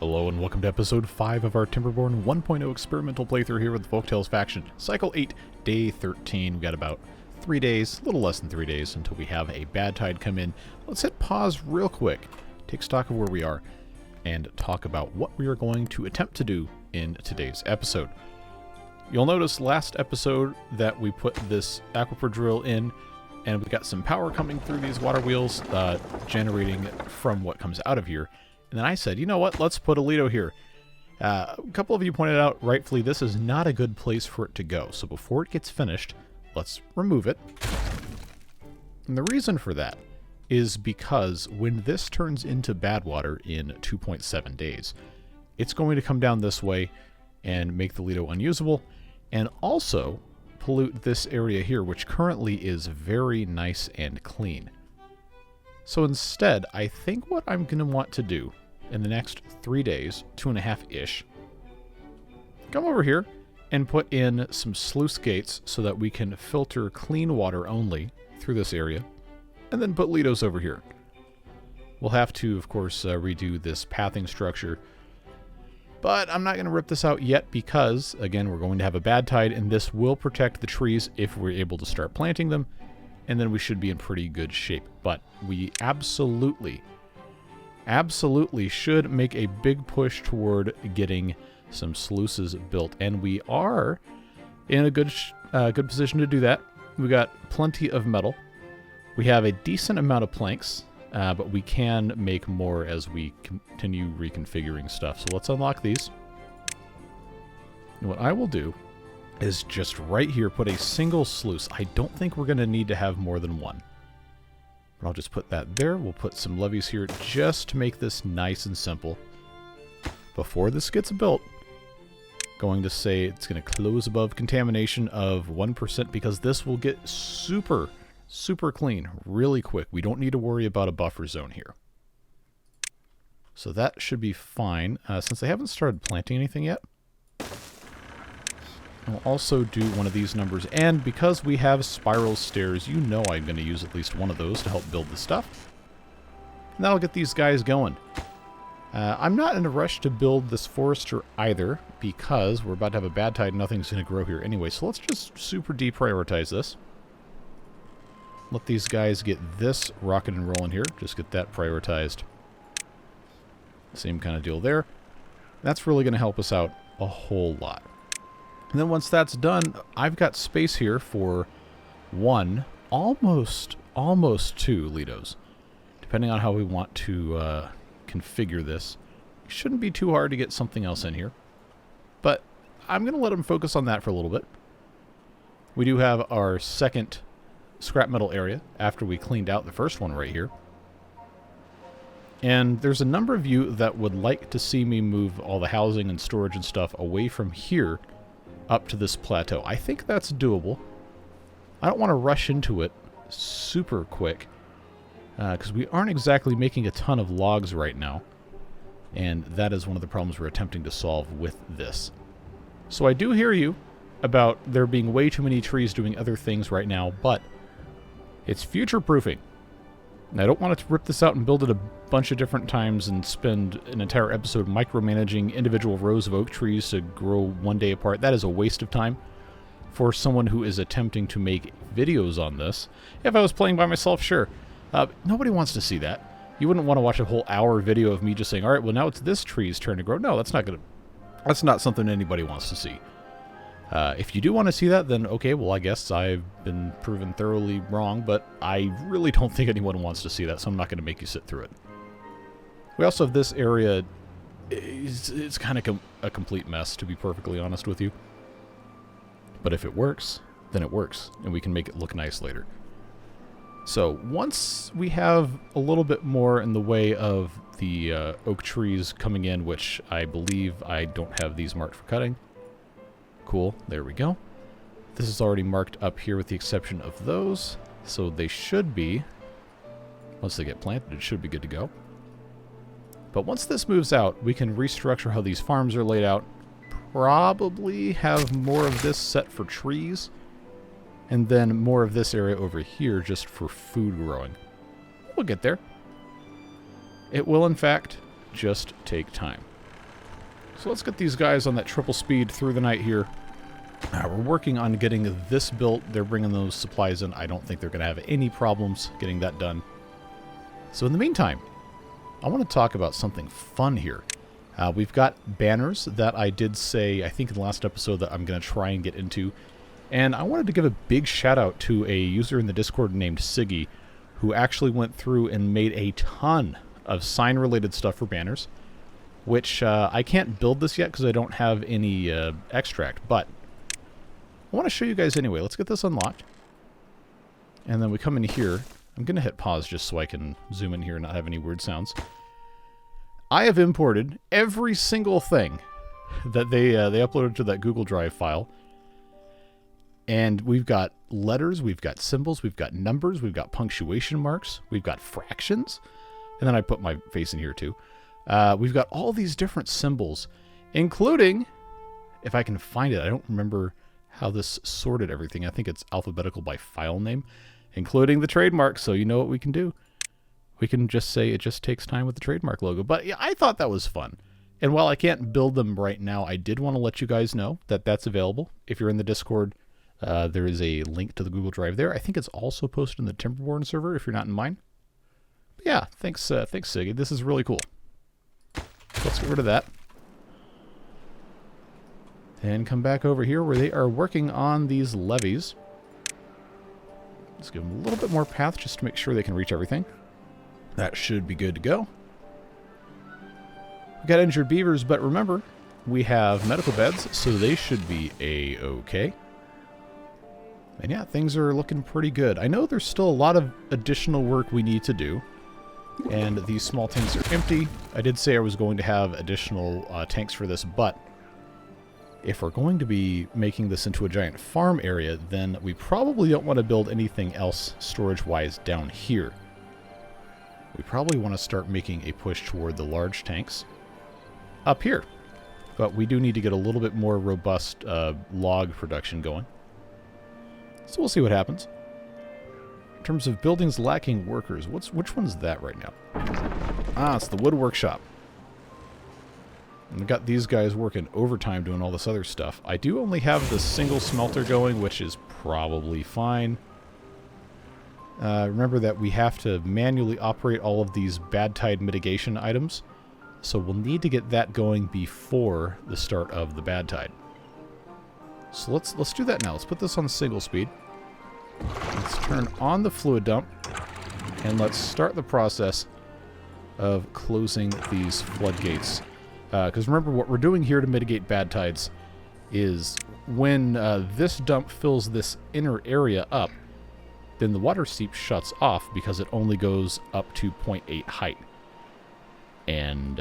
Hello and welcome to episode 5 of our Timberborn 1.0 experimental playthrough here with the Folktales faction. Cycle 8, day 13. We've got about 3 days, a little less than 3 days, until we have a bad tide come in. Let's hit pause real quick, take stock of where we are, and talk about what we are going to attempt to do in today's episode. You'll notice last episode that we put this aquifer drill in, and we got some power coming through these water wheels, generating from what comes out of here. And then I said, you know what, let's put a Lido here. A couple of you pointed out, rightfully, this is not a good place for it to go. So before it gets finished, let's remove it. And the reason for that is because when this turns into badwater in 2.7 days, it's going to come down this way and make the Lido unusable, and also pollute this area here, which currently is very nice and clean. So instead, I think what I'm going to want to do in the next 3 days, 2.5-ish, come over here and put in some sluice gates so that we can filter clean water only through this area, and then put Lidos over here. We'll have to, of course, redo this pathing structure, but I'm not going to rip this out yet because, again, we're going to have a bad tide, and this will protect the trees if we're able to start planting them, and then we should be in pretty good shape. But we absolutely should make a big push toward getting some sluices built, and we are in a good position to do that. We got plenty of metal. We have a decent amount of planks, but we can make more as we continue reconfiguring stuff. So let's unlock these. And what I will do is just right here put a single sluice. I don't think we're going to need to have more than one. But I'll just put that there. We'll put some levees here just to make this nice and simple. Before this gets built, going to say it's going to close above contamination of 1% because this will get super clean really quick. We don't need to worry about a buffer zone here. So that should be fine. Since I haven't started planting anything yet, I'll also do one of these numbers, and because we have spiral stairs, you know I'm going to use at least one of those to help build the stuff. And that'll get these guys going. I'm not in a rush to build this forester either, because we're about to have a bad tide and nothing's going to grow here anyway, so let's just super deprioritize this. Let these guys get this rocking and rolling here, just get that prioritized. Same kind of deal there. That's really going to help us out a whole lot. And then once that's done, I've got space here for one, almost 2 Lidos, depending on how we want to configure this. It shouldn't be too hard to get something else in here, but I'm going to let them focus on that for a little bit. We do have our second scrap metal area after we cleaned out the first one right here. And there's a number of you that would like to see me move all the housing and storage and stuff away from here up to this plateau. I think that's doable. I don't want to rush into it super quick because we aren't exactly making a ton of logs right now, and that is one of the problems we're attempting to solve with this. So I do hear you about there being way too many trees doing other things right now, but it's future-proofing. And I don't want to rip this out and build it a bunch of different times and spend an entire episode micromanaging individual rows of oak trees to grow one day apart. That is a waste of time for someone who is attempting to make videos on this. If I was playing by myself, sure. Nobody wants to see that. You wouldn't want to watch a whole hour video of me just saying, all right, well, now it's this tree's turn to grow. No, that's not something anybody wants to see. If you do want to see that, then okay, well, I guess I've been proven thoroughly wrong, but I really don't think anyone wants to see that, so I'm not going to make you sit through it. We also have this area. It's kind of a complete mess, to be perfectly honest with you. But if it works, then it works, and we can make it look nice later. So once we have a little bit more in the way of the oak trees coming in, which I believe I don't have these marked for cutting. Cool, there we go. This is already marked up here with the exception of those, so they should be, once they get planted, it should be good to go. But once this moves out, we can restructure how these farms are laid out, probably have more of this set for trees, and then more of this area over here just for food growing. We'll get there. It will, in fact, just take time. So let's get these guys on that triple speed through the night here. We're working on getting this built. They're bringing those supplies in. I don't think they're going to have any problems getting that done. So in the meantime, I want to talk about something fun here. We've got banners that I did say, I think in the last episode, that I'm going to try and get into. And I wanted to give a big shout out to a user in the Discord named Siggy, who actually went through and made a ton of sign-related stuff for banners, which I can't build this yet because I don't have any extract, but I want to show you guys anyway. Let's get this unlocked. And then we come in here. I'm going to hit pause just so I can zoom in here and not have any weird sounds. I have imported every single thing that they uploaded to that Google Drive file. And we've got letters, we've got symbols, we've got numbers, we've got punctuation marks, we've got fractions. And then I put my face in here too. We've got all these different symbols, including, if I can find it, I don't remember how this sorted everything. I think it's alphabetical by file name, including the trademark. So you know what we can do. We can just say it just takes time with the trademark logo. But yeah, I thought that was fun. And while I can't build them right now, I did want to let you guys know that that's available. If you're in the Discord, there is a link to the Google Drive there. I think it's also posted in the Timberborn server if you're not in mine. But yeah, thanks Siggy. This is really cool. Let's get rid of that. And come back over here where they are working on these levees. Let's give them a little bit more path just to make sure they can reach everything. That should be good to go. We got injured beavers, but remember, we have medical beds, so they should be a-okay. And yeah, things are looking pretty good. I know there's still a lot of additional work we need to do. And these small tanks are empty. I did say I was going to have additional tanks for this, but if we're going to be making this into a giant farm area, then we probably don't want to build anything else storage-wise down here. We probably want to start making a push toward the large tanks up here. But we do need to get a little bit more robust log production going. So we'll see what happens. In terms of buildings lacking workers, which one's that right now? Ah, it's the wood workshop. And we've got these guys working overtime doing all this other stuff. I do only have the single smelter going, which is probably fine. Remember that we have to manually operate all of these bad tide mitigation items. So we'll need to get that going before the start of the bad tide. So let's do that now. Let's put this on single speed. Let's turn on the fluid dump. And let's start the process of closing these floodgates. Because remember, what we're doing here to mitigate bad tides is when this dump fills this inner area up, then the water seep shuts off because it only goes up to 0.8 height. And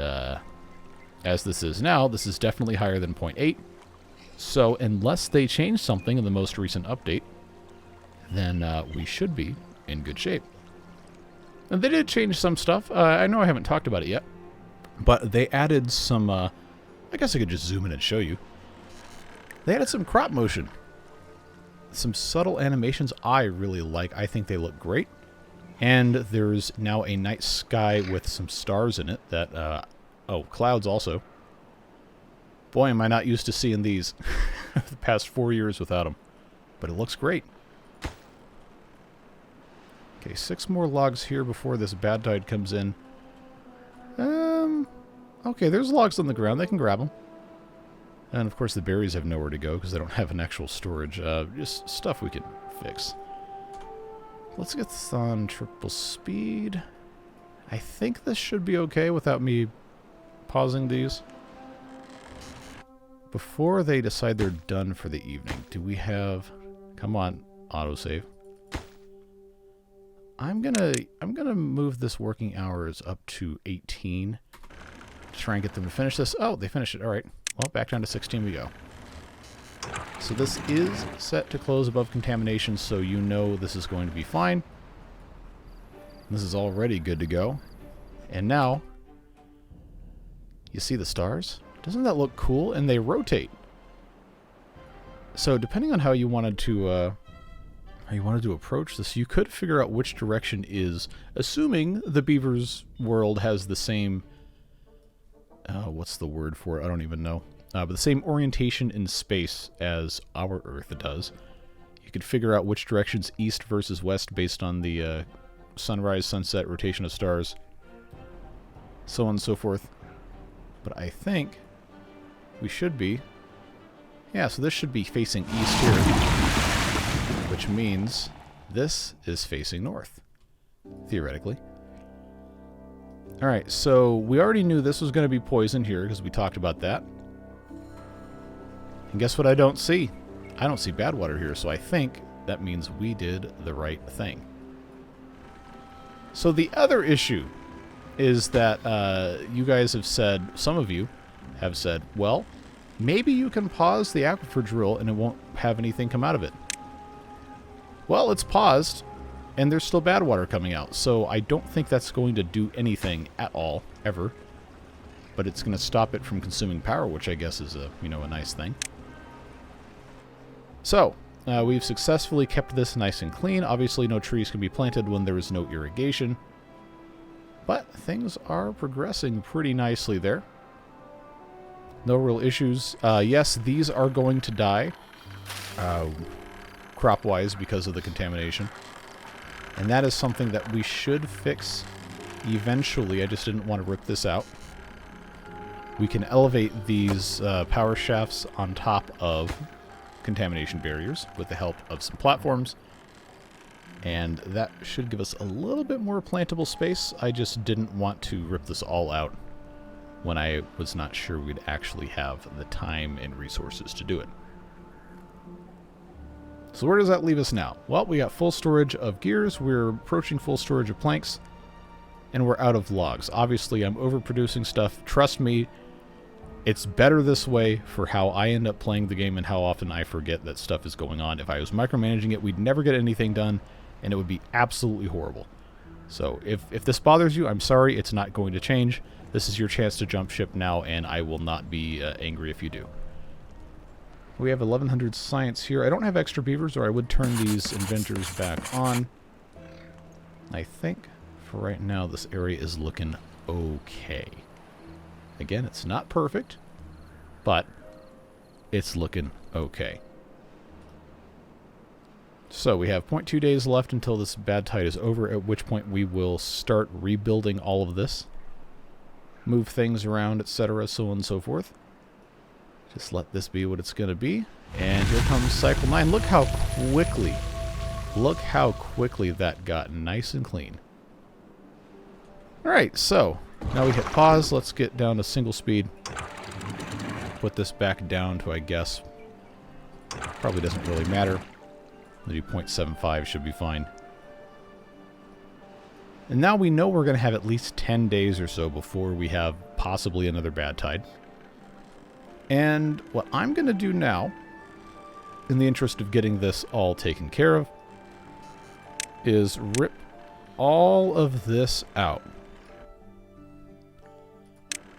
as this is now, this is definitely higher than 0.8. So unless they change something in the most recent update, then we should be in good shape. And they did change some stuff. I know I haven't talked about it yet. But they added some, I guess I could just zoom in and show you. They added some crop motion. Some subtle animations I really like. I think they look great. And there's now a night sky with some stars in it that, oh, clouds also. Boy, am I not used to seeing these the past 4 years without them. But it looks great. Okay, 6 more logs here before this bad tide comes in. Okay, there's logs on the ground. They can grab them. And, of course, the berries have nowhere to go because they don't have an actual storage. Just stuff we can fix. Let's get this on triple speed. I think this should be okay without me pausing these. Before they decide they're done for the evening, do we have... Come on, autosave. I'm gonna move this working hours up to 18 to try and get them to finish this. Oh, they finished it. All right. Well, back down to 16 we go. So this is set to close above contamination, so you know this is going to be fine. This is already good to go. And now, you see the stars? Doesn't that look cool? And they rotate. So depending on how you wanted to approach this, you could figure out which direction is, assuming the beaver's world has the same what's the word for it? I don't even know. But the same orientation in space as our Earth does. You could figure out which direction's east versus west based on the sunrise, sunset, rotation of stars, so on and so forth. But I think we should be... Yeah, so this should be facing east here, which means this is facing north, theoretically. Alright, so we already knew this was going to be poison here because we talked about that. And guess what I don't see? I don't see badwater here, so I think that means we did the right thing. So the other issue is that you guys have said, some of you have said, well, maybe you can pause the aquifer drill and it won't have anything come out of it. Well, it's paused, and there's still badwater coming out, so I don't think that's going to do anything at all, ever. But it's going to stop it from consuming power, which I guess is a, you know, a nice thing. So, we've successfully kept this nice and clean. Obviously, no trees can be planted when there is no irrigation. But things are progressing pretty nicely there. No real issues. Yes, these are going to die, crop-wise, because of the contamination. And that is something that we should fix eventually. I just didn't want to rip this out. We can elevate these power shafts on top of contamination barriers with the help of some platforms. And that should give us a little bit more plantable space. I just didn't want to rip this all out when I was not sure we'd actually have the time and resources to do it. So where does that leave us now? Well, we got full storage of gears, we're approaching full storage of planks, and we're out of logs. Obviously, I'm overproducing stuff. Trust me, it's better this way for how I end up playing the game and how often I forget that stuff is going on. If I was micromanaging it, we'd never get anything done, and it would be absolutely horrible. So if this bothers you, I'm sorry, it's not going to change. This is your chance to jump ship now, and I will not be angry if you do. We have 1100 science here. I don't have extra beavers, or I would turn these inventors back on. I think for right now this area is looking okay. Again, it's not perfect, but it's looking okay. So we have 0.2 days left until this bad tide is over, at which point we will start rebuilding all of this. Move things around, etc., so on and so forth. Just let this be what it's going to be. And here comes cycle 9. Look how quickly that got nice and clean. Alright, so now we hit pause. Let's get down to single speed. Put this back down to, I guess, probably doesn't really matter. Maybe 0.75 should be fine. And now we know we're going to have at least 10 days or so before we have possibly another bad tide. And what I'm going to do now, in the interest of getting this all taken care of, is rip all of this out.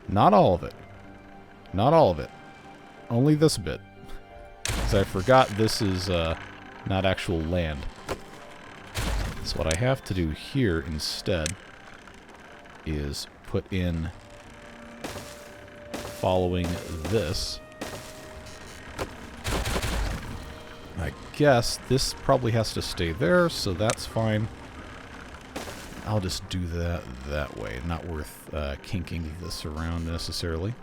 Not all of it. Not all of it. Only this bit. Because I forgot this is not actual land. So what I have to do here instead is put in, following this, I guess this probably has to stay there, so that's fine. I'll just do that way. Not worth kinking this around necessarily.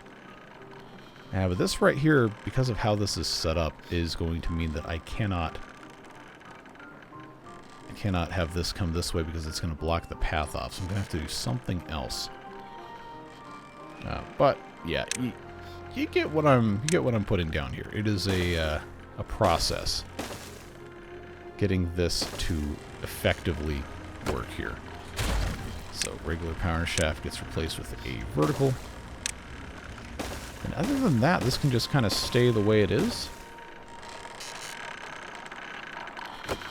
But this right here, because of how this is set up, is going to mean that I cannot have this come this way because it's going to block the path off. So I'm going to have to do something else. But yeah, you get what I'm putting down here. It is a process getting this to effectively work here. So regular power shaft gets replaced with a vertical. And other than that, this can just kind of stay the way it is.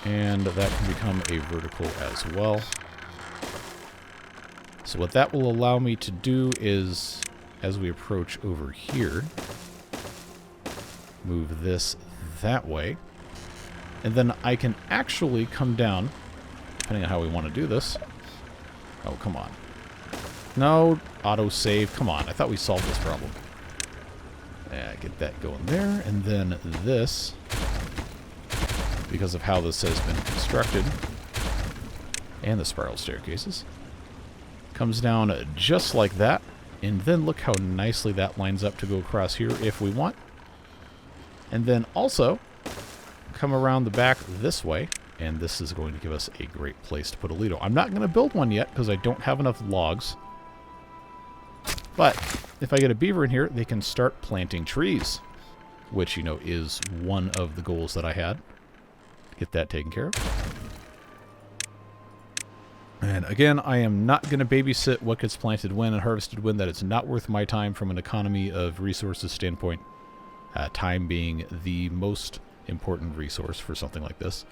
And that can become a vertical as well. So what that will allow me to do is, as we approach over here, move this that way. And then I can actually come down, depending on how we want to do this. Oh, come on. No, autosave. Come on, I thought we solved this problem. Yeah, get that going there. And then this, because of how this has been constructed, and the spiral staircases, comes down just like that. And then look how nicely that lines up to go across here if we want. And then also come around the back this way. And this is going to give us a great place to put a Lido. I'm not going to build one yet because I don't have enough logs. But if I get a beaver in here, they can start planting trees. Which, you know, is one of the goals that I had. Get that taken care of. And again, I am not going to babysit what gets planted when and harvested when. That it's not worth my time from an economy of resources standpoint. Time being the most important resource for something like this.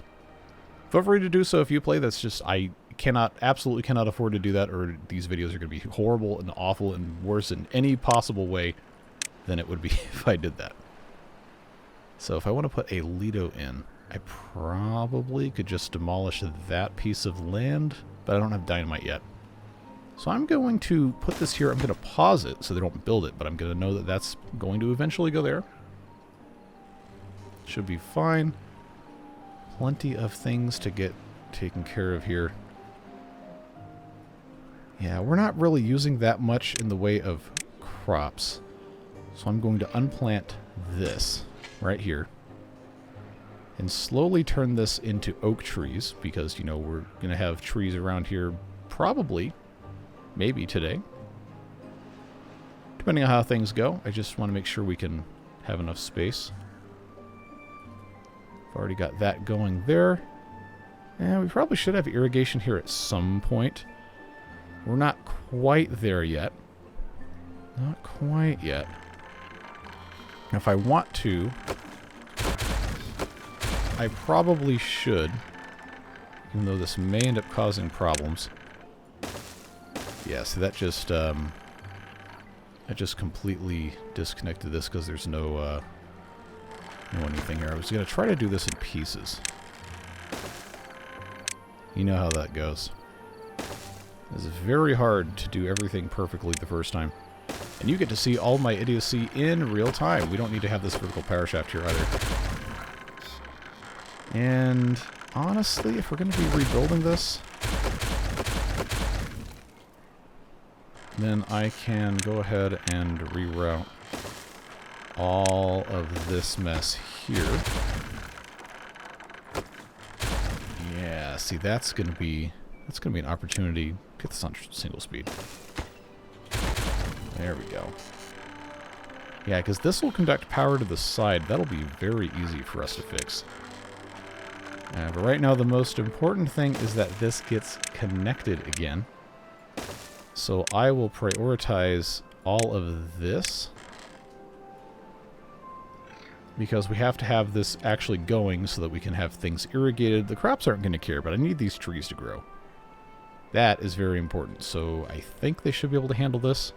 Feel free to do so if you play. That's just, I absolutely cannot afford to do that, or these videos are going to be horrible and awful and worse in any possible way than it would be if I did that. So if I want to put a Lido in, I probably could just demolish that piece of land, but I don't have dynamite yet. So I'm going to put this here. I'm going to pause it so they don't build it, but I'm going to know that that's going to eventually go there. Should be fine. Plenty of things to get taken care of here. Yeah, we're not really using that much in the way of crops. So I'm going to unplant this right here. And slowly turn this into oak trees, because, you know, we're going to have trees around here probably, maybe today. Depending on how things go. I just want to make sure we can have enough space. I've already got that going there. And we probably should have irrigation here at some point. We're not quite there yet. Not quite yet. If I want to, I probably should, even though this may end up causing problems. Yeah, see, that just, I just completely disconnected this because there's no anything here. I was going to try to do this in pieces. You know how that goes. It's very hard to do everything perfectly the first time. And you get to see all my idiocy in real time. We don't need to have this vertical power shaft here either. And honestly, if we're going to be rebuilding this, then I can go ahead and reroute all of this mess here. Yeah, see, that's going to be an opportunity. Get this on single speed. There we go. Yeah, because this will conduct power to the side. That'll be very easy for us to fix. But right now, the most important thing is that this gets connected again. So I will prioritize all of this, because we have to have this actually going so that we can have things irrigated. The crops aren't going to care, but I need these trees to grow. That is very important. So I think they should be able to handle this.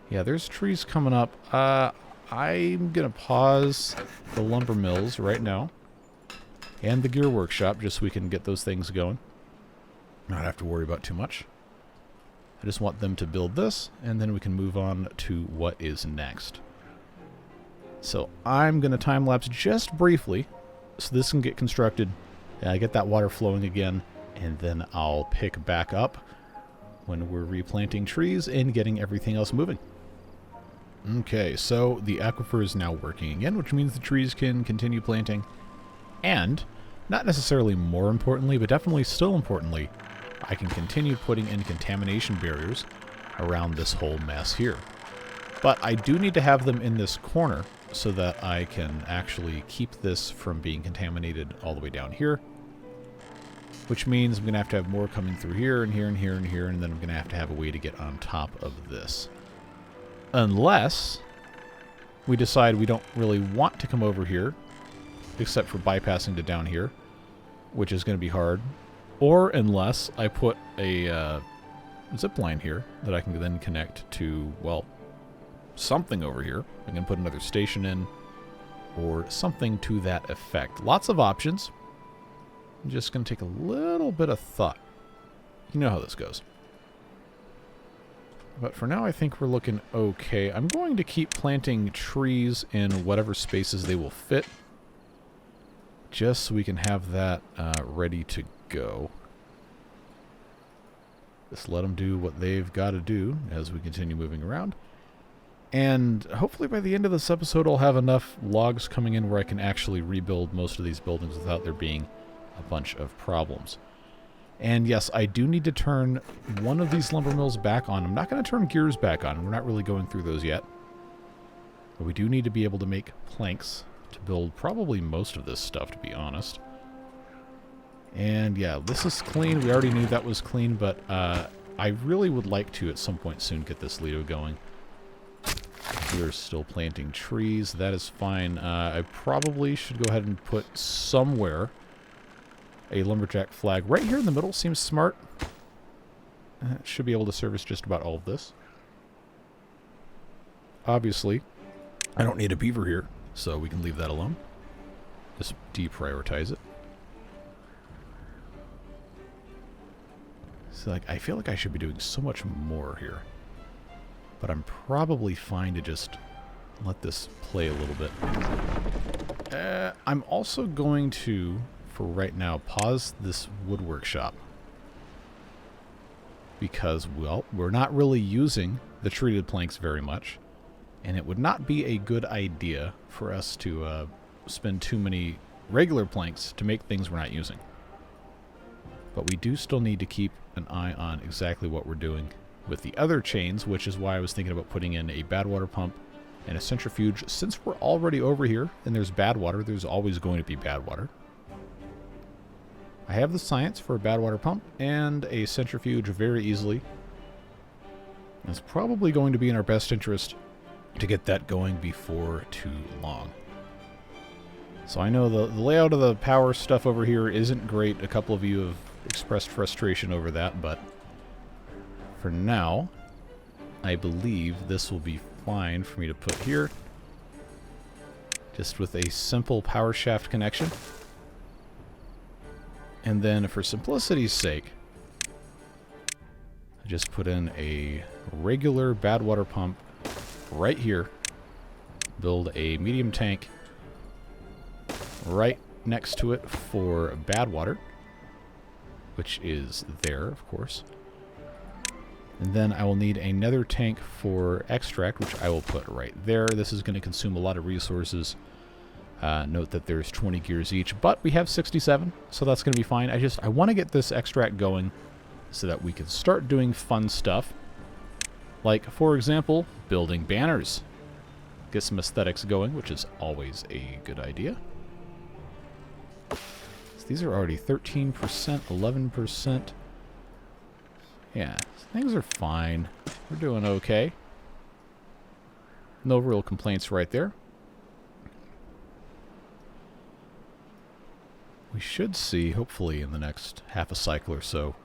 Yeah, there's trees coming up. I'm going to pause the lumber mills right now and the gear workshop just so we can get those things going. Not have to worry about too much. I just want them to build this, and then we can move on to what is next. So I'm going to time-lapse just briefly so this can get constructed. Get that water flowing again, and then I'll pick back up when we're replanting trees and getting everything else moving. Okay, so the aquifer is now working again, which means the trees can continue planting. And, not necessarily more importantly, but definitely still importantly, I can continue putting in contamination barriers around this whole mess here. But I do need to have them in this corner so that I can actually keep this from being contaminated all the way down here. Which means I'm going to have more coming through here and here and here and here, and then I'm going to have a way to get on top of this. Unless we decide we don't really want to come over here, except for bypassing to down here, which is going to be hard. Or unless I put a zip line here that I can then connect to, well, something over here. I can put another station in, or something to that effect. Lots of options. I'm just going to take a little bit of thought. You know how this goes. But for now, I think we're looking okay. I'm going to keep planting trees in whatever spaces they will fit, just so we can have that ready to go. Just let them do what they've got to do as we continue moving around. And hopefully by the end of this episode, I'll have enough logs coming in where I can actually rebuild most of these buildings without there being a bunch of problems. And yes, I do need to turn one of these lumber mills back on. I'm not going to turn gears back on. We're not really going through those yet. But we do need to be able to make planks to build probably most of this stuff, to be honest. And yeah, this is clean. We already knew that was clean, but I really would like to, at some point soon, get this Lido going. We're still planting trees. That is fine. I probably should go ahead and put somewhere a lumberjack flag. Right here in the middle seems smart. Should be able to service just about all of this. Obviously, I don't need a beaver here, so we can leave that alone. Just deprioritize it. So, like, I feel like I should be doing so much more here. But I'm probably fine to just let this play a little bit. I'm also going to, for right now, pause this wood workshop. Because, well, we're not really using the treated planks very much. And it would not be a good idea for us to spend too many regular planks to make things we're not using. But we do still need to keep an eye on exactly what we're doing with the other chains, which is why I was thinking about putting in a badwater pump and a centrifuge. Since we're already over here and there's bad water, there's always going to be bad water. I have the science for a badwater pump and a centrifuge very easily. It's probably going to be in our best interest to get that going before too long. So I know the layout of the power stuff over here isn't great. A couple of you have expressed frustration over that, but for now, I believe this will be fine for me to put here. Just with a simple power shaft connection. And then for simplicity's sake, I just put in a regular badwater pump right here. Build a medium tank right next to it for bad water, which is there, of course. And then I will need another tank for extract, which I will put right there. This is going to consume a lot of resources. Note that there's 20 gears each, but we have 67, so that's going to be fine. I want to get this extract going so that we can start doing fun stuff. Like, for example, building banners. Get some aesthetics going, which is always a good idea. So these are already 13%, 11%. Yeah, things are fine. We're doing okay. No real complaints right there. We should see, hopefully, in the next half a cycle or so,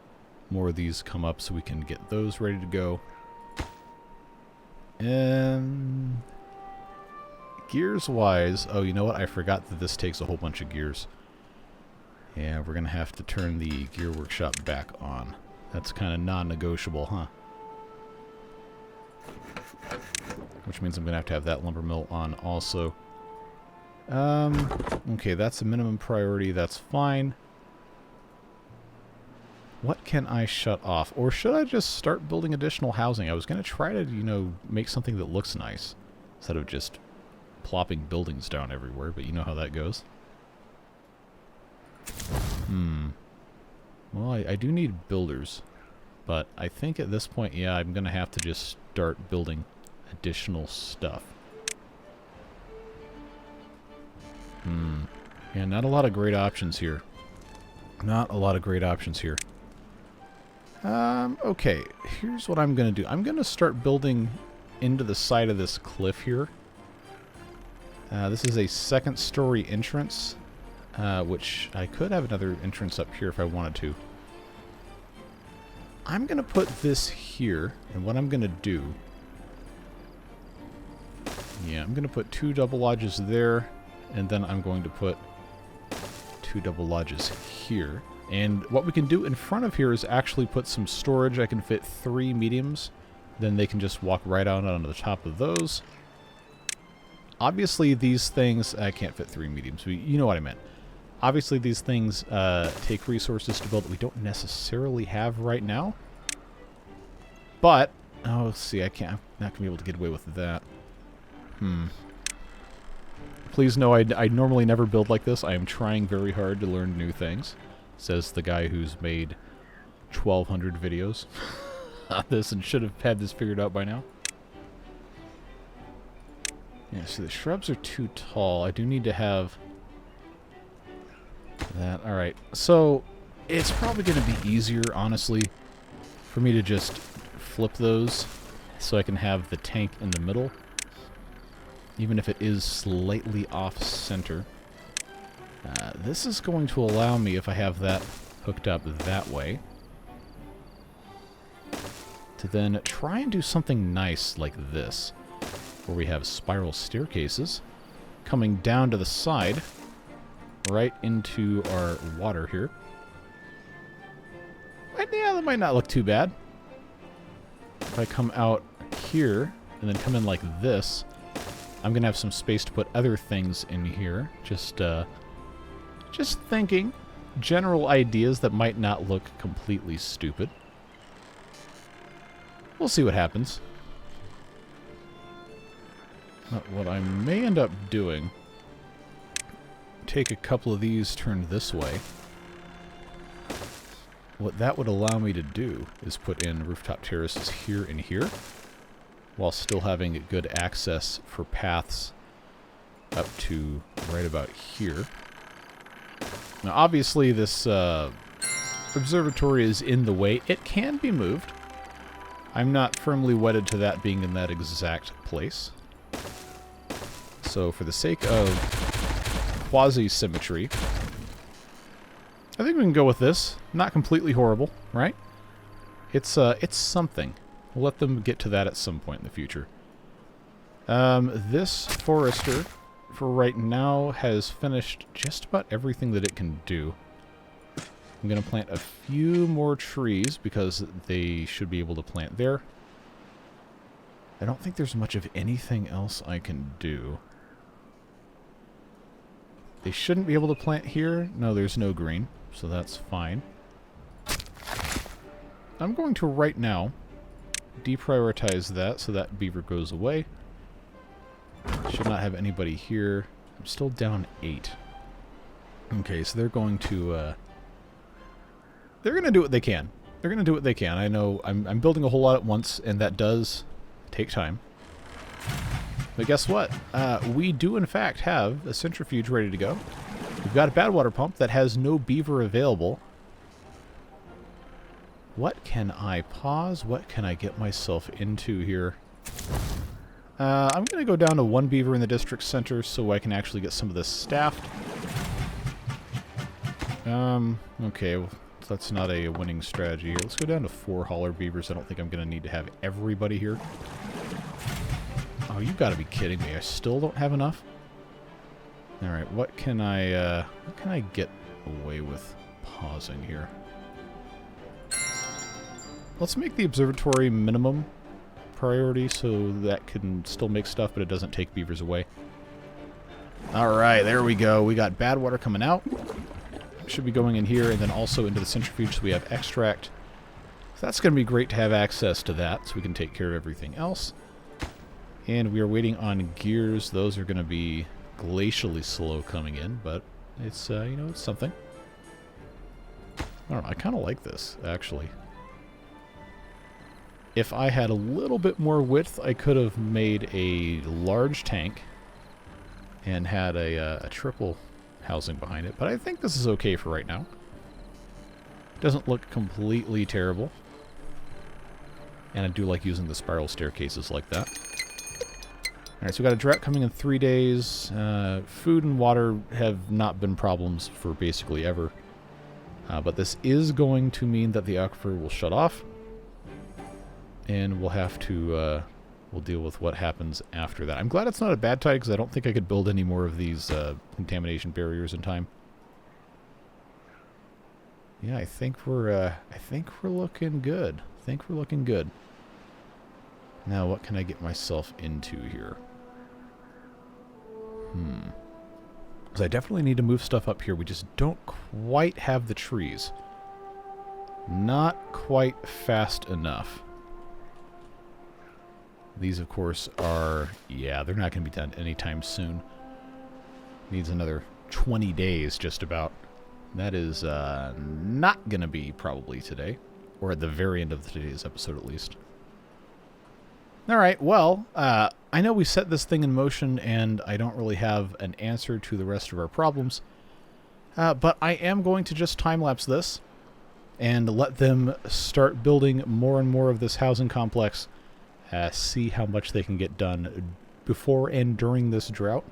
more of these come up so we can get those ready to go. And gears-wise, oh, you know what? I forgot that this takes a whole bunch of gears. Yeah, we're going to have to turn the gear workshop back on. That's kind of non-negotiable, huh? Which means I'm going to have that lumber mill on also. Okay, that's a minimum priority. That's fine. What can I shut off? Or should I just start building additional housing? I was going to try to, you know, make something that looks nice instead of just plopping buildings down everywhere, but you know how that goes. Well, I do need builders, but I think at this point, yeah, I'm going to have to just start building additional stuff. Yeah, not a lot of great options here. Not a lot of great options here. Okay, here's what I'm going to do. I'm going to start building into the side of this cliff here. This is a second-story entrance, which I could have another entrance up here if I wanted to. I'm going to put this here, and what I'm going to do... Yeah, I'm going to put 2 double lodges there, and then I'm going to put 2 double lodges here. And what we can do in front of here is actually put some storage. I can fit 3 mediums Then they can just walk right out onto the top of those. Obviously, these things... I can't fit 3 mediums. You know what I meant. Obviously, these things take resources to build that we don't necessarily have right now. But... Oh, see, I'm not going to be able to get away with that. Please know I normally never build like this. I am trying very hard to learn new things. Says the guy who's made 1,200 videos on this and should have had this figured out by now. Yeah, see, the shrubs are too tall. I do need to have that. Alright, so it's probably going to be easier, honestly, for me to just flip those so I can have the tank in the middle, even if it is slightly off-center. This is going to allow me, if I have that hooked up that way, to then try and do something nice like this, where we have spiral staircases coming down to the side, right into our water here. And yeah, that might not look too bad. If I come out here and then come in like this, I'm going to have some space to put other things in here. Just thinking general ideas that might not look completely stupid. We'll see what happens. What I may end up doing, take a couple of these turned this way. What that would allow me to do is put in rooftop terraces here and here, while still having good access for paths up to right about here. Now obviously this observatory is in the way. It can be moved. I'm not firmly wedded to that being in that exact place. So for the sake of quasi-symmetry, I think we can go with this. Not completely horrible, right? It's something. We'll let them get to that at some point in the future. This forester, for right now, has finished just about everything that it can do. I'm going to plant a few more trees because they should be able to plant there. I don't think there's much of anything else I can do. They shouldn't be able to plant here. No, there's no green, so that's fine. I'm going to, right now, deprioritize that so that beaver goes away. Should not have anybody here. I'm still down 8. Okay, so they're going to... they're going to do what they can. They're going to do what they can. I know I'm building a whole lot at once, and that does take time. But guess what? We do, in fact, have a centrifuge ready to go. We've got a badwater pump that has no beaver available. What can I pause? What can I get myself into here? I'm going to go down to 1 beaver in the district center so I can actually get some of this staffed. Okay, well, that's not a winning strategy here. Let's go down to 4 hauler beavers. I don't think I'm going to need to have everybody here. Oh, you've got to be kidding me. I still don't have enough? Alright, what can I get away with pausing here? Let's make the observatory minimum priority so that can still make stuff, but it doesn't take beavers away. Alright, there we go. We got badwater coming out. Should be going in here and then also into the centrifuge so we have extract. So that's going to be great to have access to that so we can take care of everything else. And we are waiting on gears. Those are going to be glacially slow coming in, but it's, you know, it's something. I don't know, I kind of like this, actually. If I had a little bit more width, I could have made a large tank and had a triple housing behind it, but I think this is okay for right now. Doesn't look completely terrible. And I do like using the spiral staircases like that. Alright, so we got a drought coming in 3 days. Food and water have not been problems for basically ever. But this is going to mean that the aquifer will shut off. And we'll have to, we'll deal with what happens after that. I'm glad it's not a bad tide because I don't think I could build any more of these contamination barriers in time. Yeah, I think we're looking good. Now, what can I get myself into here? Because I definitely need to move stuff up here. We just don't quite have the trees. Not quite fast enough. These, of course, are... Yeah, they're not going to be done anytime soon. Needs another 20 days, just about. That is not going to be probably today. Or at the very end of today's episode, at least. Alright, well, I know we set this thing in motion, and I don't really have an answer to the rest of our problems. But I am going to just time-lapse this, and let them start building more and more of this housing complex. See how much they can get done before and during this drought.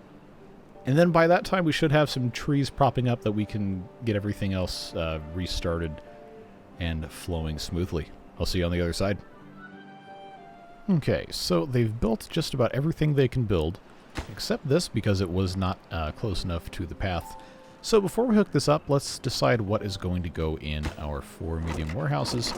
And then by that time, we should have some trees propping up that we can get everything else restarted and flowing smoothly. I'll see you on the other side. Okay, so they've built just about everything they can build, except this because it was not close enough to the path. So before we hook this up, let's decide what is going to go in our 4 medium warehouses.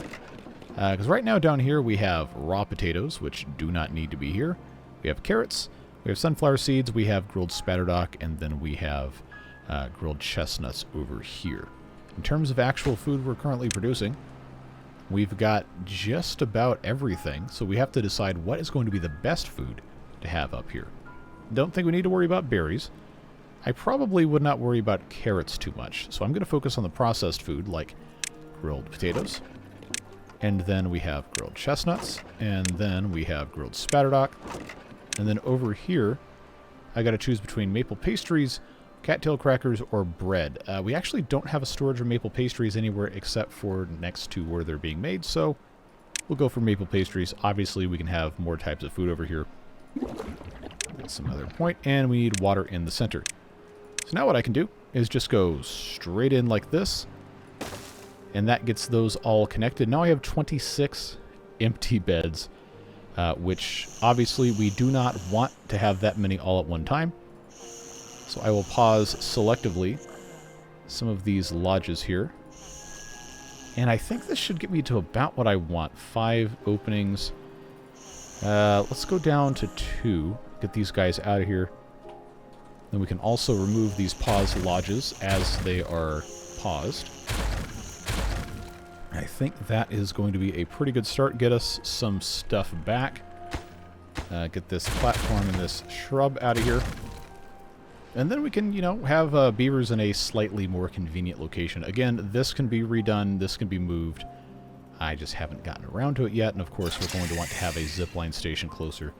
Because right now down here we have raw potatoes, which do not need to be here. We have carrots, we have sunflower seeds, we have grilled spatterdock, and then we have grilled chestnuts over here. In terms of actual food we're currently producing, we've got just about everything, so we have to decide what is going to be the best food to have up here. Don't think we need to worry about berries. I probably would not worry about carrots too much, so I'm going to focus on the processed food, like grilled potatoes. And then we have grilled chestnuts, and then we have grilled spatterdock. And then over here, I got to choose between maple pastries, cattail crackers, or bread. We actually don't have a storage of maple pastries anywhere except for next to where they're being made, so we'll go for maple pastries. Obviously, we can have more types of food over here. That's some other point, and we need water in the center. So now what I can do is just go straight in like this, and that gets those all connected. Now I have 26 empty beds, which obviously we do not want to have that many all at one time. So I will pause selectively some of these lodges here. And I think this should get me to about what I want. 5 openings. Let's go down to 2. Get these guys out of here. Then we can also remove these paused lodges as they are paused. I think that is going to be a pretty good start. Get us some stuff back. Get this platform and this shrub out of here. And then we can, you know, have beavers in a slightly more convenient location. Again, this can be redone. This can be moved. I just haven't gotten around to it yet. And of course, we're going to want to have a zipline station closer.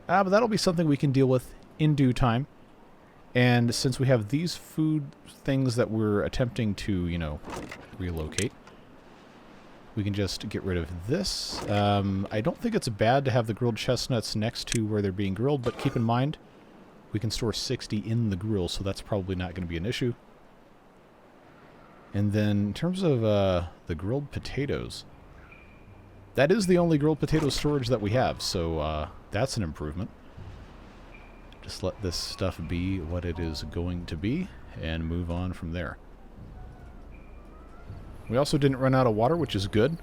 But that'll be something we can deal with in due time. And since we have these food things that we're attempting to, you know, relocate, we can just get rid of this. I don't think it's bad to have the grilled chestnuts next to where they're being grilled, but keep in mind, we can store 60 in the grill, so that's probably not going to be an issue. And then in terms of the grilled potatoes, that is the only grilled potato storage that we have, so that's an improvement. Just let this stuff be what it is going to be and move on from there. We also didn't run out of water, which is good.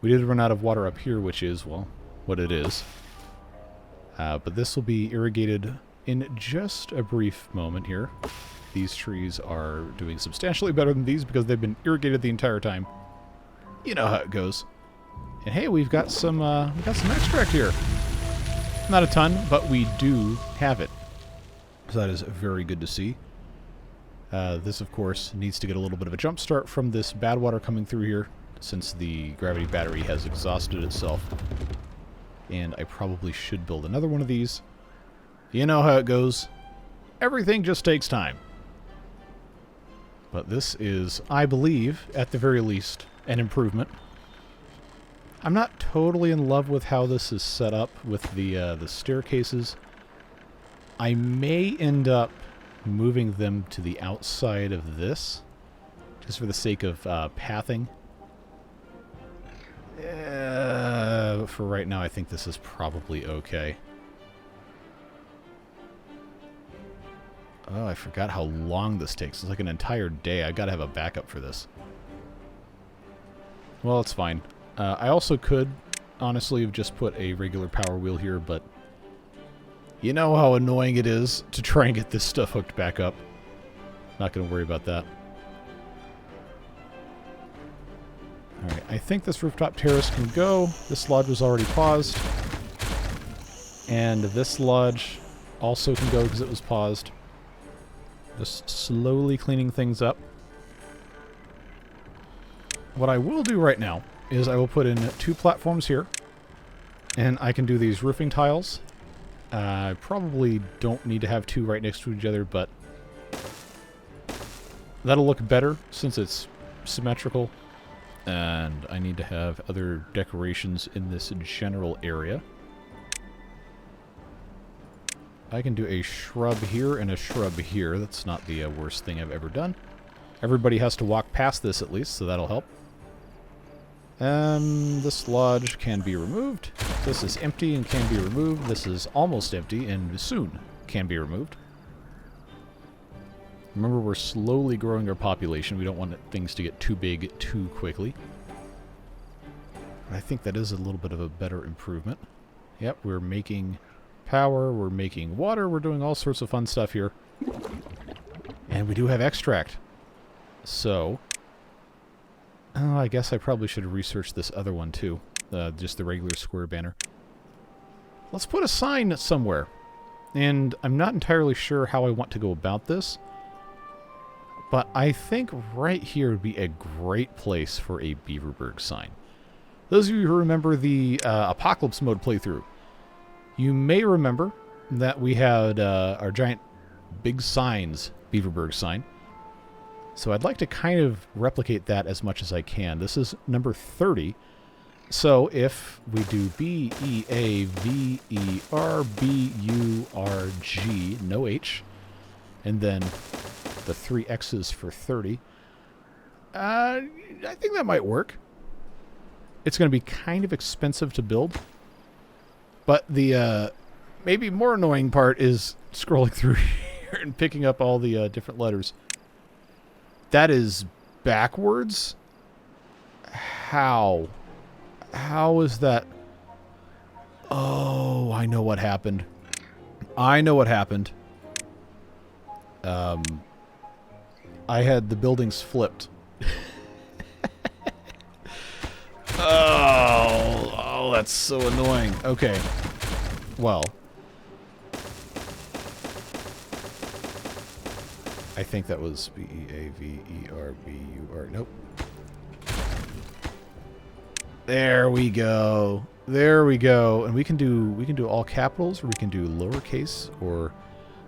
We did run out of water up here, which is, well, what it is. But this will be irrigated in just a brief moment here. These trees are doing substantially better than these because they've been irrigated the entire time. You know how it goes. And hey, we've got some extract here. Not a ton, but we do have it. So that is very good to see. This, of course, needs to get a little bit of a jump start from this badwater coming through here, since the gravity battery has exhausted itself. And I probably should build another one of these. You know how it goes. Everything just takes time. But this is, I believe, at the very least, an improvement. I'm not totally in love with how this is set up with the staircases. I may end up moving them to the outside of this, just for the sake of pathing. But for right now, I think this is probably okay. Oh, I forgot how long this takes. It's like an entire day. I gotta have a backup for this. Well, it's fine. I also could honestly have just put a regular power wheel here, but you know how annoying it is to try and get this stuff hooked back up. Not going to worry about that. Alright, I think this rooftop terrace can go. This lodge was already paused. And this lodge also can go because it was paused. Just slowly cleaning things up. What I will do right now is I will put in 2 platforms here. And I can do these roofing tiles. I probably don't need to have 2 right next to each other, but that'll look better since it's symmetrical. And I need to have other decorations in this general area. I can do a shrub here and a shrub here. That's not the worst thing I've ever done. Everybody has to walk past this at least, so that'll help. This lodge can be removed. This is empty and can be removed. This is almost empty and soon can be removed. Remember, we're slowly growing our population. We don't want things to get too big too quickly. I think that is a little bit of a better improvement. Yep, we're making power, we're making water, we're doing all sorts of fun stuff here. And we do have extract. So, I guess I probably should have researched this other one too. Just the regular square banner. Let's put a sign somewhere. And I'm not entirely sure how I want to go about this. But I think right here would be a great place for a Beaverburg sign. Those of you who remember the Apocalypse mode playthrough, you may remember that we had our giant big signs, Beaverburg sign. So I'd like to kind of replicate that as much as I can. This is number 30. So if we do BEAVERBURG, no H, and then the 3 X's for 30, I think that might work. It's going to be kind of expensive to build. But the maybe more annoying part is scrolling through here and picking up all the different letters. That is backwards? How? How is that? Oh, I know what happened. I know what happened. I had the buildings flipped. Oh, that's so annoying. Okay. Well, I think that was BEAVERBUR. Nope. There we go. There we go. And we can do all capitals, or we can do lowercase, or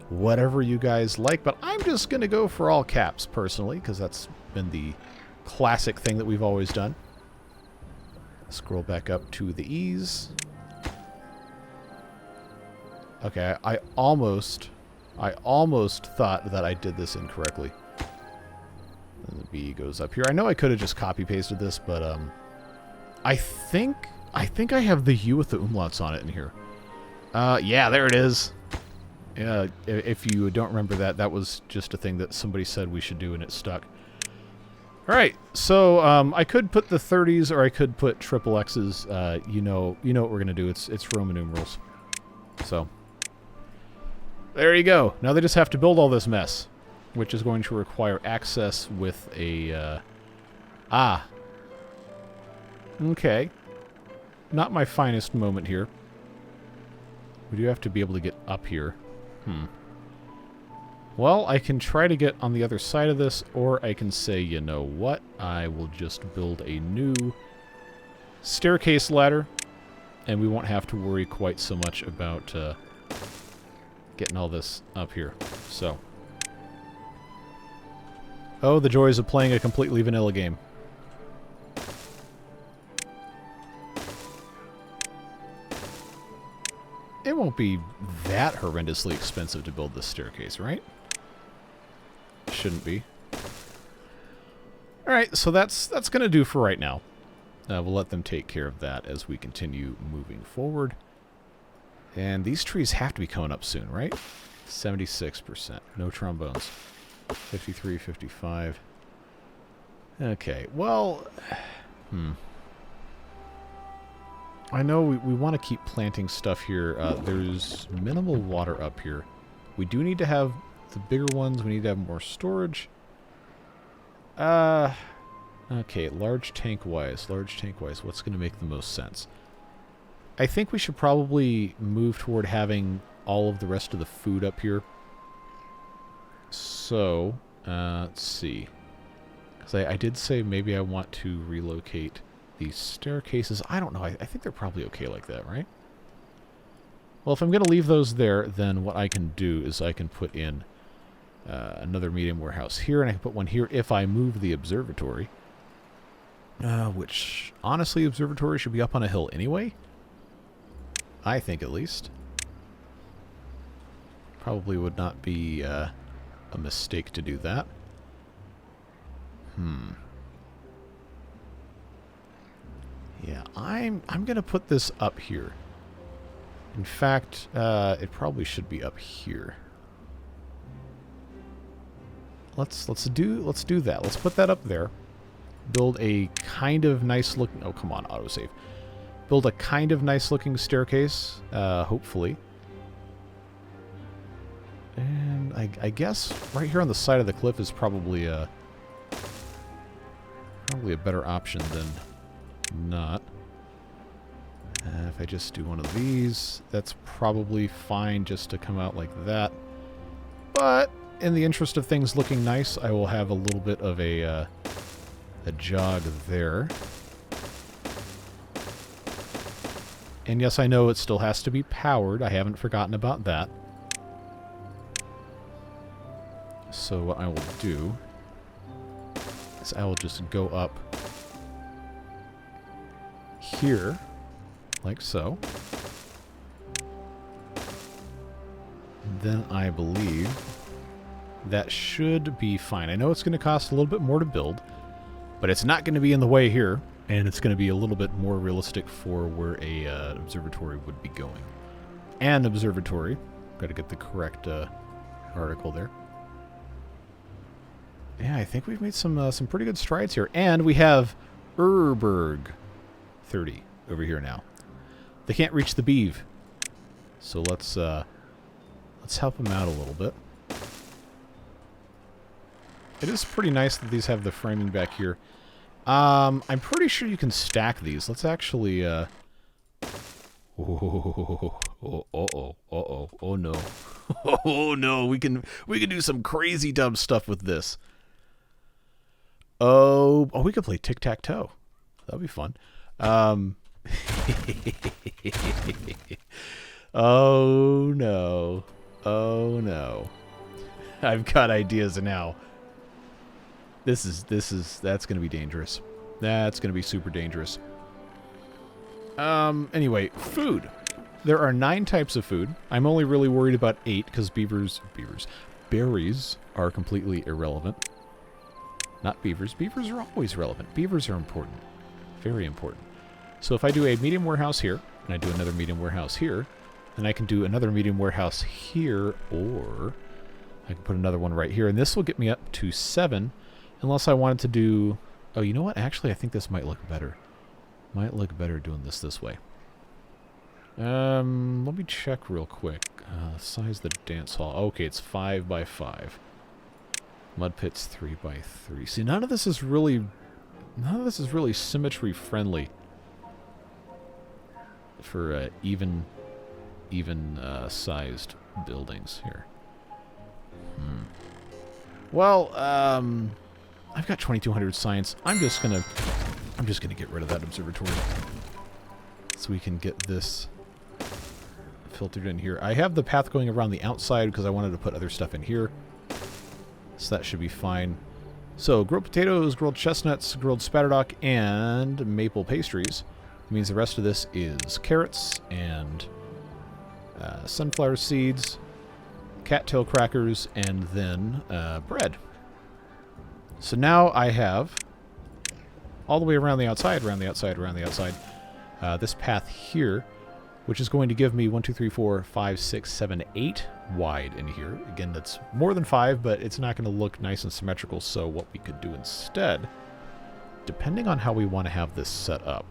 whatever you guys like. But I'm just going to go for all caps personally, because that's been the classic thing that we've always done. Scroll back up to the E's. Okay, I almost thought that I did this incorrectly. And the B goes up here. I know I could have just copy-pasted this, but I think I have the U with the umlauts on it in here. Yeah, there it is. Yeah, if you don't remember that, that was just a thing that somebody said we should do, and it stuck. All right, so I could put the 30s, or I could put triple X's. You know what we're gonna do. It's Roman numerals. So there you go. Now they just have to build all this mess, which is going to require access with a okay. Not my finest moment here. We do have to be able to get up here. Well, I can try to get on the other side of this, or I can say, you know what? I will just build a new staircase ladder, and we won't have to worry quite so much about getting all this up here. So, oh, the joys of playing a completely vanilla game. It won't be that horrendously expensive to build this staircase, right? Shouldn't be. Alright, so that's going to do for right now. We'll let them take care of that as we continue moving forward. And these trees have to be coming up soon, right? 76%. No trombones. 53, 55. Okay, well... I know we want to keep planting stuff here. There's minimal water up here. We do need to have the bigger ones. We need to have more storage. Okay, large tank-wise. What's going to make the most sense? I think we should probably move toward having all of the rest of the food up here. So, let's see. Because I did say maybe I want to relocate these staircases. I don't know. I think they're probably okay like that, right? Well, if I'm going to leave those there, then what I can do is I can put in another medium warehouse here, and I can put one here if I move the observatory. Which, honestly, observatory should be up on a hill anyway. I think, at least. Probably would not be a mistake to do that. Yeah, I'm gonna put this up here. In fact, it probably should be up here. Let's do that. Let's put that up there. Build a kind of nice looking... Oh, come on, autosave. Build a kind of nice looking staircase, hopefully. And I guess right here on the side of the cliff is probably a better option than not. If I just do one of these, that's probably fine just to come out like that. But in the interest of things looking nice, I will have a little bit of a jog there. And yes, I know it still has to be powered. I haven't forgotten about that. So what I will do is I will just go up here, like so. Then I believe that should be fine. I know it's going to cost a little bit more to build, but it's not going to be in the way here, and it's going to be a little bit more realistic for where a observatory would be going. An observatory. Got to get the correct article there. Yeah, I think we've made some pretty good strides here, and we have Urberg 30 over here now. They can't reach the beeve, so let's help them out a little bit. It is pretty nice that these have the framing back here. I'm pretty sure you can stack these. Let's actually, oh no. Oh no, we can do some crazy dumb stuff with this. Oh, we could play tic-tac-toe. That'd be fun. Oh no. Oh no. I've got ideas now. That's going to be dangerous. That's going to be super dangerous. Anyway, food. There are 9 types of food. I'm only really worried about 8 because berries are completely irrelevant. Not beavers. Beavers are always relevant. Beavers are important. Very important. So if I do a medium warehouse here, and I do another medium warehouse here, then I can do another medium warehouse here, or I can put another one right here, and this will get me up to 7. Unless I wanted to do... Oh, you know what? Actually, I think this might look better. Might look better doing this way. Let me check real quick. Size of the dance hall. Okay, it's 5 by 5. Mud pits 3 by 3. See, none of this is really symmetry friendly for even sized buildings here. Well, I've got 2200 science. I'm just gonna get rid of that observatory so we can get this filtered in here. I have the path going around the outside because I wanted to put other stuff in here, so that should be fine. So grilled potatoes, grilled chestnuts, grilled spatterdock, and maple pastries. It means the rest of this is carrots and sunflower seeds, cattail crackers, and then bread. So now I have all the way around the outside, this path here, which is going to give me 1, 2, 3, 4, 5, 6, 7, 8 wide in here. Again, that's more than 5, but it's not going to look nice and symmetrical, so what we could do instead, depending on how we want to have this set up,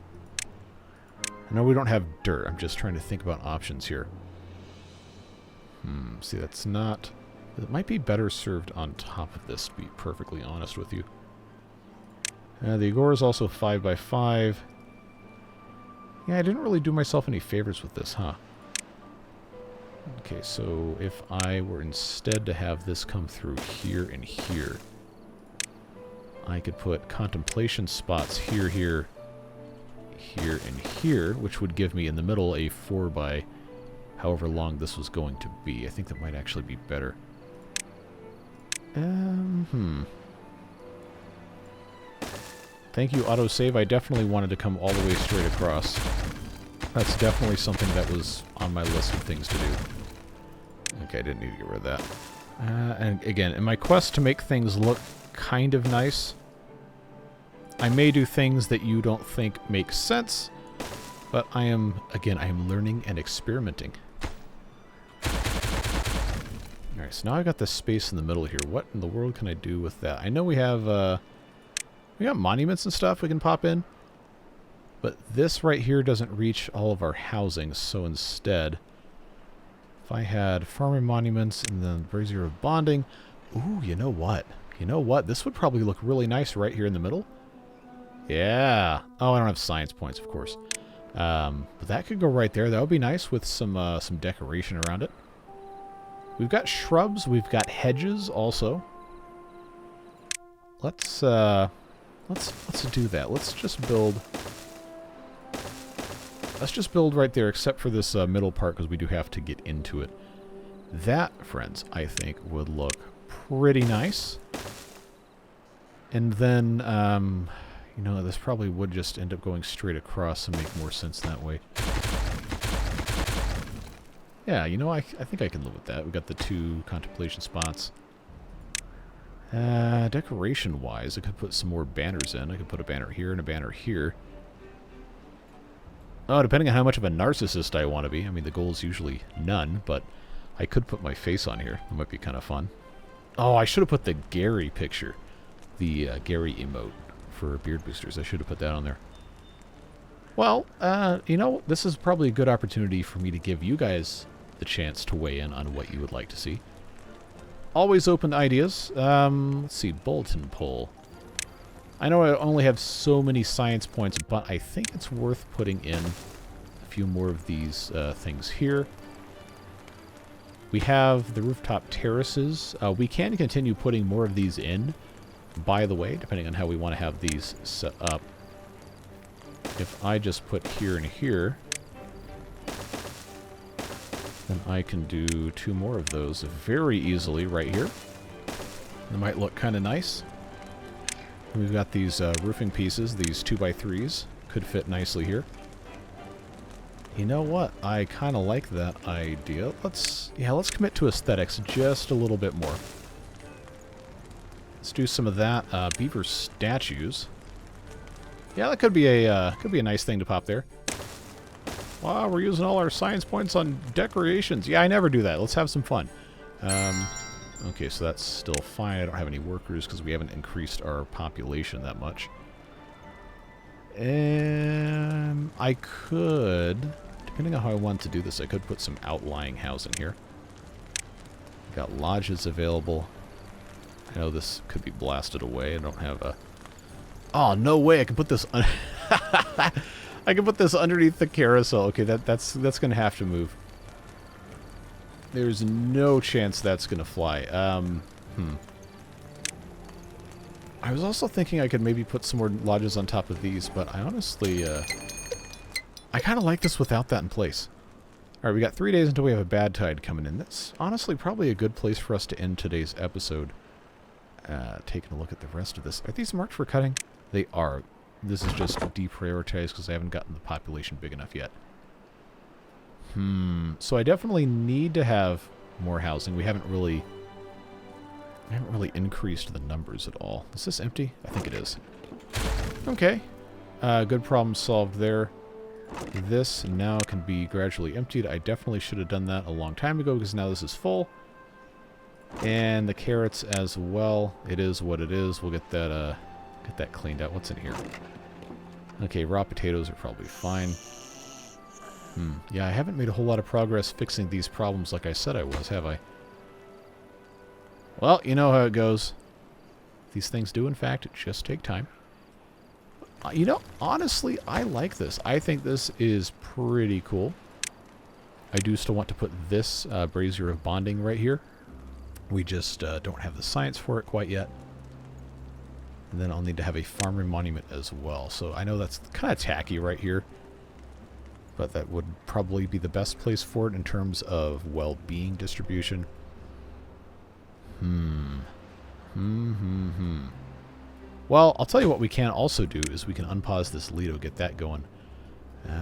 I know we don't have dirt. I'm just trying to think about options here. See, that's not... It might be better served on top of this, to be perfectly honest with you. The Agora is also 5x5. Yeah, I didn't really do myself any favors with this, huh? Okay, so if I were instead to have this come through here and here, I could put contemplation spots here, here, here, and here, which would give me in the middle a 4 by however long this was going to be. I think that might actually be better. Thank you, autosave. I definitely wanted to come all the way straight across. That's definitely something that was on my list of things to do. Okay, I didn't need to get rid of that. And again, in my quest to make things look kind of nice, I may do things that you don't think make sense, but I am learning and experimenting. Alright, so now I've got this space in the middle here. What in the world can I do with that? I know we have, we got monuments and stuff we can pop in, but this right here doesn't reach all of our housing, so instead, if I had farming monuments and then brazier of bonding, ooh, you know what? You know what? This would probably look really nice right here in the middle. Yeah. Oh, I don't have science points, of course. But that could go right there. That would be nice with some decoration around it. We've got shrubs. We've got hedges also. Let's do that. Let's just build right there, except for this middle part, because we do have to get into it. That, friends, I think would look pretty nice. And then, you know, this probably would just end up going straight across and make more sense that way. Yeah, you know, I think I can live with that. We've got the 2 contemplation spots. Decoration-wise, I could put some more banners in. I could put a banner here and a banner here. Oh, depending on how much of a narcissist I want to be. I mean, the goal is usually none, but I could put my face on here. That might be kind of fun. Oh, I should have put the Gary picture. The Gary emote for beard boosters. I should have put that on there. Well, you know, this is probably a good opportunity for me to give you guys the chance to weigh in on what you would like to see. Always open to ideas. Let's see, bulletin poll. I know I only have so many science points, but I think it's worth putting in a few more of these things here. We have the rooftop terraces. We can continue putting more of these in, by the way, depending on how we want to have these set up. If I just put here and here, then I can do 2 more of those very easily right here. They might look kind of nice. And we've got these roofing pieces, these 2x3s, could fit nicely here. You know what? I kind of like that idea. Let's commit to aesthetics just a little bit more. Let's do some of that. Beaver statues. Yeah, that could be a nice thing to pop there. Wow, we're using all our science points on decorations. Yeah, I never do that. Let's have some fun. Okay, so that's still fine. I don't have any workers because we haven't increased our population that much. I could, depending on how I want to do this, I could put some outlying housing here. Got lodges available. I know this could be blasted away. I don't have a... Oh, no way! I can put this... I can put this underneath the carousel. Okay, that's going to have to move. There's no chance that's going to fly. I was also thinking I could maybe put some more lodges on top of these, but I honestly... I kind of like this without that in place. Alright, we got 3 days until we have a bad tide coming in. That's honestly probably a good place for us to end today's episode. Taking a look at the rest of this. Are these marked for cutting? They are. This is just deprioritized because I haven't gotten the population big enough yet. So I definitely need to have more housing. We haven't really increased the numbers at all. Is this empty? I think it is. Okay. Good problem solved there. This now can be gradually emptied. I definitely should have done that a long time ago because now this is full. And the carrots as well. It is what it is. We'll get that cleaned out. What's in here? Okay, raw potatoes are probably fine. Yeah, I haven't made a whole lot of progress fixing these problems like I said I was, have I? Well, you know how it goes. These things do, in fact, just take time. You know, honestly, I like this. I think this is pretty cool. I do still want to put this brazier of bonding right here. We just don't have the science for it quite yet. And then I'll need to have a farmer monument as well. So I know that's kind of tacky right here. But that would probably be the best place for it in terms of well-being distribution. Well, I'll tell you what we can also do is we can unpause this Lido, get that going.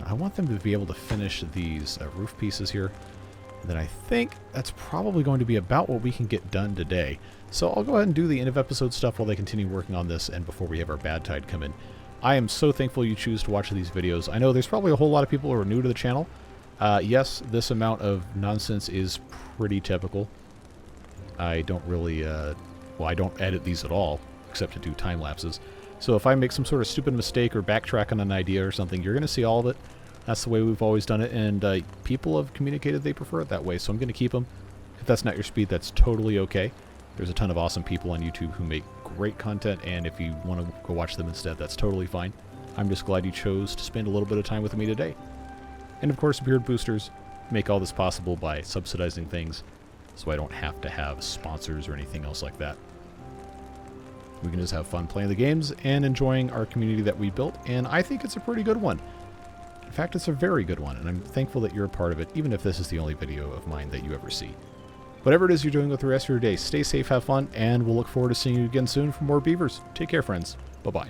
I want them to be able to finish these roof pieces here. And then I think that's probably going to be about what we can get done today. So I'll go ahead and do the end of episode stuff while they continue working on this and before we have our bad tide come in. I am so thankful you choose to watch these videos. I know there's probably a whole lot of people who are new to the channel. Yes, this amount of nonsense is pretty typical. I don't really, well, I don't edit these at all, except to do time lapses. So if I make some sort of stupid mistake or backtrack on an idea or something, you're going to see all of it. That's the way we've always done it, and people have communicated they prefer it that way, so I'm going to keep them. If that's not your speed, that's totally okay. There's a ton of awesome people on YouTube who make great content, and if you want to go watch them instead, that's totally fine. I'm just glad you chose to spend a little bit of time with me today. And of course, Beard Boosters make all this possible by subsidizing things, so I don't have to have sponsors or anything else like that. We can just have fun playing the games and enjoying our community that we built, and I think it's a pretty good one. In fact, it's a very good one, and I'm thankful that you're a part of it, even if this is the only video of mine that you ever see. Whatever it is you're doing with the rest of your day, stay safe, have fun, and we'll look forward to seeing you again soon for more beavers. Take care, friends. Bye-bye.